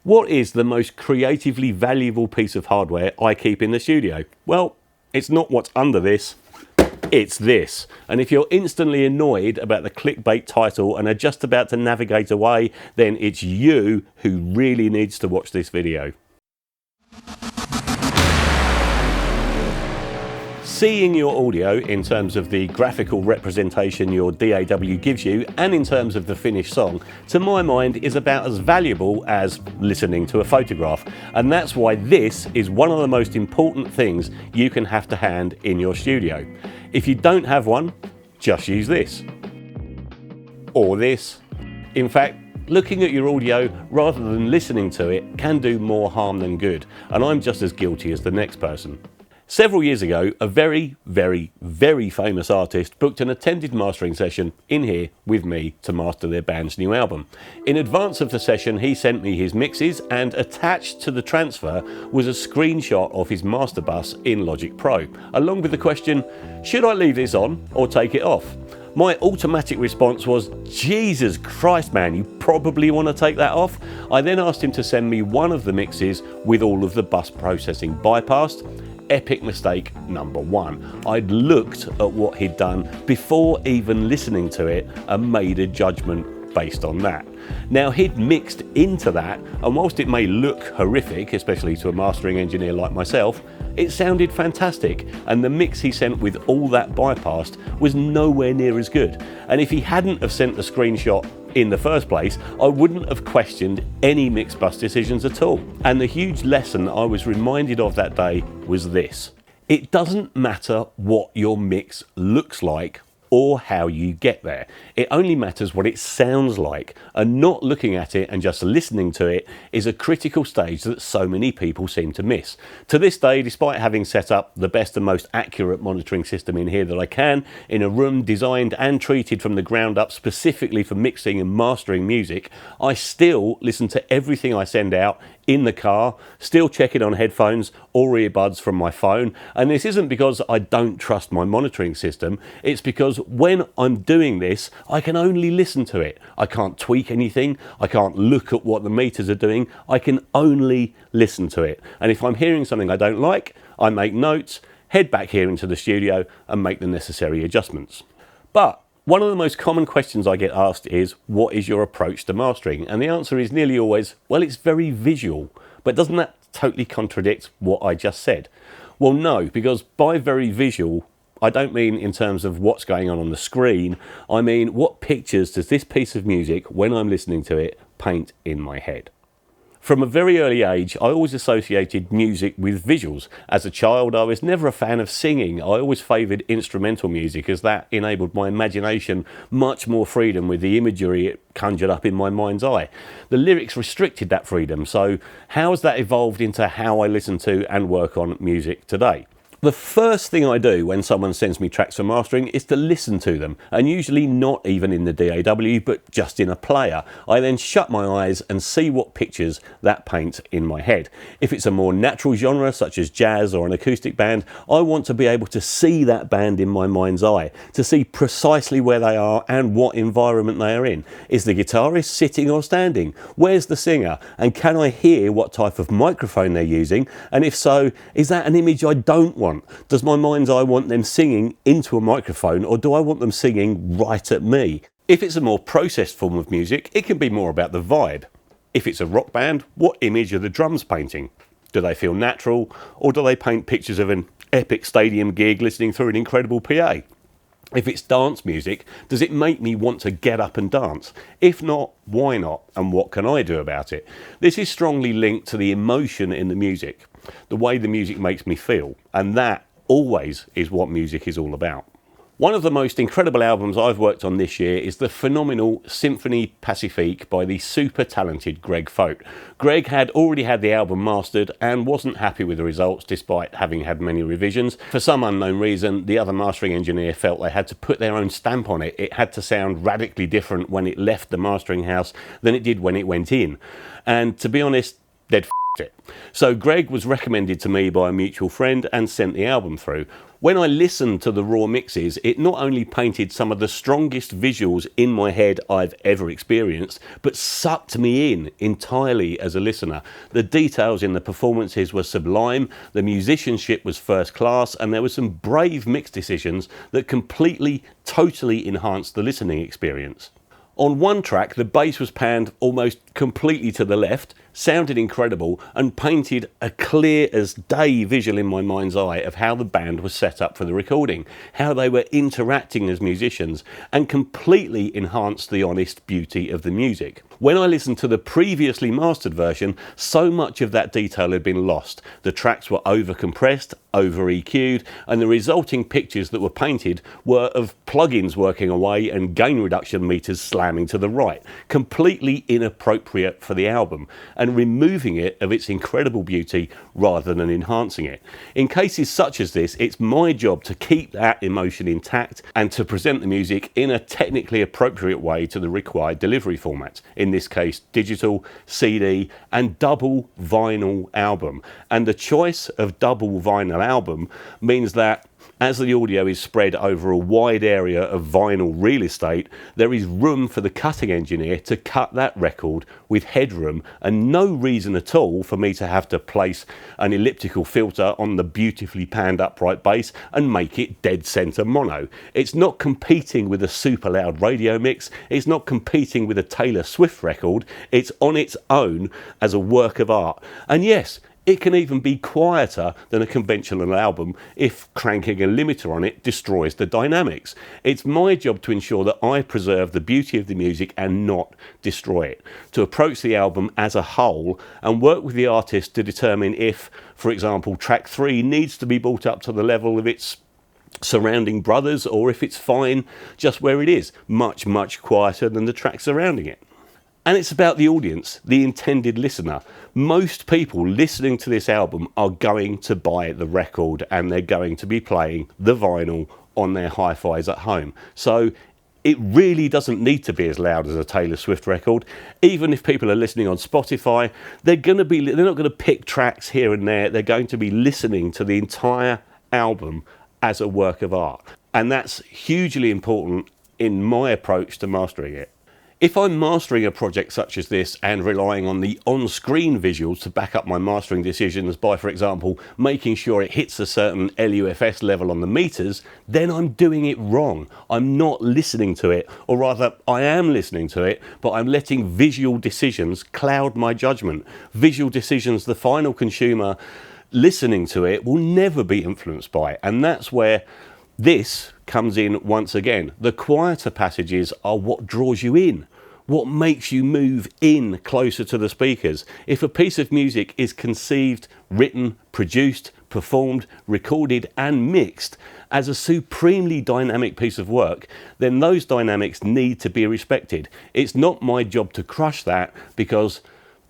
What is the most creatively valuable piece of hardware I keep in the studio? Well, it's not what's under this, it's this. And if you're instantly annoyed about the clickbait title and are just about to navigate away, then it's you who really needs to watch this video. Seeing your audio in terms of the graphical representation your DAW gives you and in terms of the finished song, to my mind, is about as valuable as listening to a photograph. And that's why this is one of the most important things you can have to hand in your studio. If you don't have one, just use this. Or this. In fact, looking at your audio rather than listening to it can do more harm than good. And I'm just as guilty as the next person. Several years ago, a very, very, very famous artist booked an attended mastering session in here with me to master their band's new album. In advance of the session, he sent me his mixes, and attached to the transfer was a screenshot of his master bus in Logic Pro, along with the question, should I leave this on or take it off? My automatic response was, Jesus Christ, man, you probably want to take that off. I then asked him to send me one of the mixes with all of the bus processing bypassed. Epic mistake number one. I'd looked at what he'd done before even listening to it and made a judgment based on that. Now, he'd mixed into that, and whilst it may look horrific, especially to a mastering engineer like myself, it sounded fantastic, and the mix he sent with all that bypassed was nowhere near as good. And if he hadn't have sent the screenshot in the first place, I wouldn't have questioned any mix bus decisions at all. And the huge lesson I was reminded of that day was this: it doesn't matter what your mix looks like or how you get there. It only matters what it sounds like, and not looking at it and just listening to it is a critical stage that so many people seem to miss. To this day, despite having set up the best and most accurate monitoring system in here that I can, in a room designed and treated from the ground up specifically for mixing and mastering music, I still listen to everything I send out in the car, still check it on headphones or earbuds from my phone. And this isn't because I don't trust my monitoring system, it's because when I'm doing this, I can only listen to it. I can't tweak anything, I can't look at what the meters are doing, I can only listen to it. And if I'm hearing something I don't like, I make notes, head back here into the studio and make the necessary adjustments. But one of the most common questions I get asked is, what is your approach to mastering? And the answer is nearly always, well, it's very visual. But doesn't that totally contradict what I just said? Well, no, because by very visual, I don't mean in terms of what's going on the screen. I mean, what pictures does this piece of music, when I'm listening to it, paint in my head? From a very early age, I always associated music with visuals. As a child, I was never a fan of singing. I always favoured instrumental music, as that enabled my imagination much more freedom with the imagery it conjured up in my mind's eye. The lyrics restricted that freedom, so how has that evolved into how I listen to and work on music today? The first thing I do when someone sends me tracks for mastering is to listen to them, and usually not even in the DAW, but just in a player. I then shut my eyes and see what pictures that paints in my head. If it's a more natural genre, such as jazz or an acoustic band, I want to be able to see that band in my mind's eye, to see precisely where they are and what environment they are in. Is the guitarist sitting or standing? Where's the singer? And can I hear what type of microphone they're using? And if so, is that an image I don't want? Does my mind's eye want them singing into a microphone, or do I want them singing right at me? If it's a more processed form of music, it can be more about the vibe. If it's a rock band, what image are the drums painting? Do they feel natural, or do they paint pictures of an epic stadium gig listening through an incredible PA? If it's dance music, does it make me want to get up and dance? If not, why not? And what can I do about it? This is strongly linked to the emotion in the music, the way the music makes me feel, and that always is what music is all about. One of the most incredible albums I've worked on this year is the phenomenal Symphonie Pacifique by the super talented Greg Fote. Greg had already had the album mastered and wasn't happy with the results despite having had many revisions. For some unknown reason, the other mastering engineer felt they had to put their own stamp on it. It had to sound radically different when it left the mastering house than it did when it went in. And to be honest, they'd it. So Greg was recommended to me by a mutual friend and sent the album through. When I listened to the raw mixes, it not only painted some of the strongest visuals in my head I've ever experienced, but sucked me in entirely as a listener. The details in the performances were sublime, the musicianship was first class, and there were some brave mix decisions that completely, totally enhanced the listening experience. On one track, the bass was panned almost completely to the left, sounded incredible, and painted a clear as day visual in my mind's eye of how the band was set up for the recording, how they were interacting as musicians, and completely enhanced the honest beauty of the music. When I listened to the previously mastered version, so much of that detail had been lost. The tracks were over-compressed, over-EQ'd, and the resulting pictures that were painted were of plugins working away and gain reduction meters slamming to the right, completely inappropriate for the album, and removing it of its incredible beauty rather than enhancing it. In cases such as this, it's my job to keep that emotion intact and to present the music in a technically appropriate way to the required delivery formats. In this case, digital, CD, and double vinyl album. And the choice of double vinyl album means that as the audio is spread over a wide area of vinyl real estate, there is room for the cutting engineer to cut that record with headroom, and no reason at all for me to have to place an elliptical filter on the beautifully panned upright bass and make it dead center mono. It's not competing with a super loud radio mix, it's not competing with a Taylor Swift record, it's on its own as a work of art. And yes, it can even be quieter than a conventional album if cranking a limiter on it destroys the dynamics. It's my job to ensure that I preserve the beauty of the music and not destroy it. To approach the album as a whole and work with the artist to determine if, for example, track 3 needs to be brought up to the level of its surrounding brothers, or if it's fine just where it is, much, much quieter than the track surrounding it. And it's about the audience, the intended listener. Most people listening to this album are going to buy the record and they're going to be playing the vinyl on their hi-fis at home. So it really doesn't need to be as loud as a Taylor Swift record. Even if people are listening on Spotify, they're not going to pick tracks here and there. They're going to be listening to the entire album as a work of art. And that's hugely important in my approach to mastering it. If I'm mastering a project such as this and relying on the on-screen visuals to back up my mastering decisions by, for example, making sure it hits a certain LUFS level on the meters, then I'm doing it wrong. I'm not listening to it, or rather, I am listening to it, but I'm letting visual decisions cloud my judgment. Visual decisions the final consumer listening to it will never be influenced by, and that's where this comes in once again. The quieter passages are what draws you in, what makes you move in closer to the speakers. If a piece of music is conceived, written, produced, performed, recorded and mixed as a supremely dynamic piece of work, then those dynamics need to be respected. It's not my job to crush that because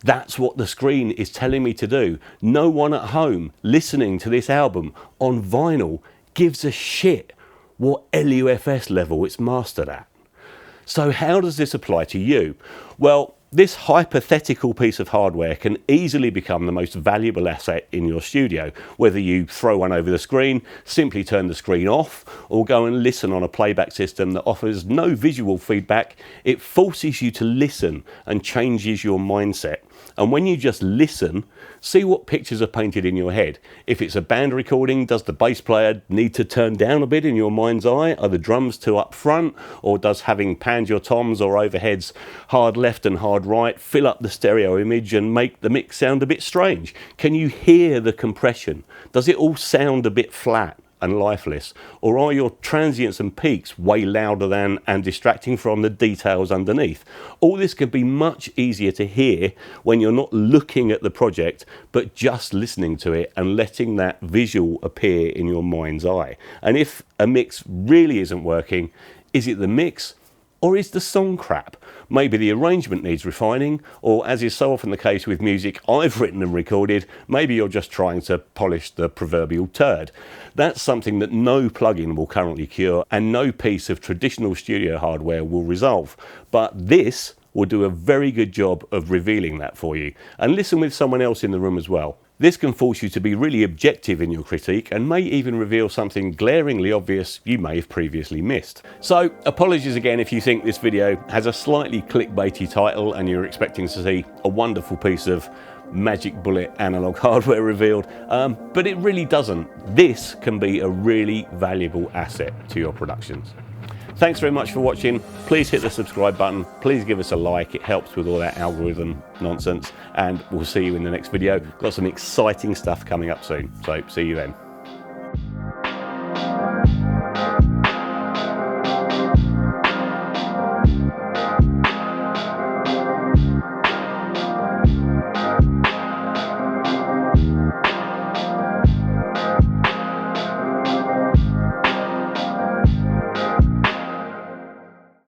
that's what the screen is telling me to do. No one at home listening to this album on vinyl gives a shit what LUFS level it's mastered at. So how does this apply to you? Well, this hypothetical piece of hardware can easily become the most valuable asset in your studio, whether you throw one over the screen, simply turn the screen off, or go and listen on a playback system that offers no visual feedback. It forces you to listen and changes your mindset. And when you just listen, see what pictures are painted in your head. If it's a band recording, does the bass player need to turn down a bit in your mind's eye? Are the drums too up front? Or does having panned your toms or overheads hard left and hard right fill up the stereo image and make the mix sound a bit strange? Can you hear the compression? Does it all sound a bit flat and lifeless? Or are your transients and peaks way louder than and distracting from the details underneath? All this can be much easier to hear when you're not looking at the project but just listening to it and letting that visual appear in your mind's eye. And if a mix really isn't working, is it the mix or is the song crap? Maybe the arrangement needs refining, or as is so often the case with music I've written and recorded, maybe you're just trying to polish the proverbial turd. That's something that no plugin will currently cure and no piece of traditional studio hardware will resolve. But this will do a very good job of revealing that for you. And listen with someone else in the room as well. This can force you to be really objective in your critique and may even reveal something glaringly obvious you may have previously missed. So apologies again if you think this video has a slightly clickbaity title and you're expecting to see a wonderful piece of magic bullet analog hardware revealed, but it really doesn't. This can be a really valuable asset to your productions. Thanks very much for watching. Please hit the subscribe button. Please give us a like. It helps with all that algorithm nonsense. And we'll see you in the next video. Got some exciting stuff coming up soon. So see you then.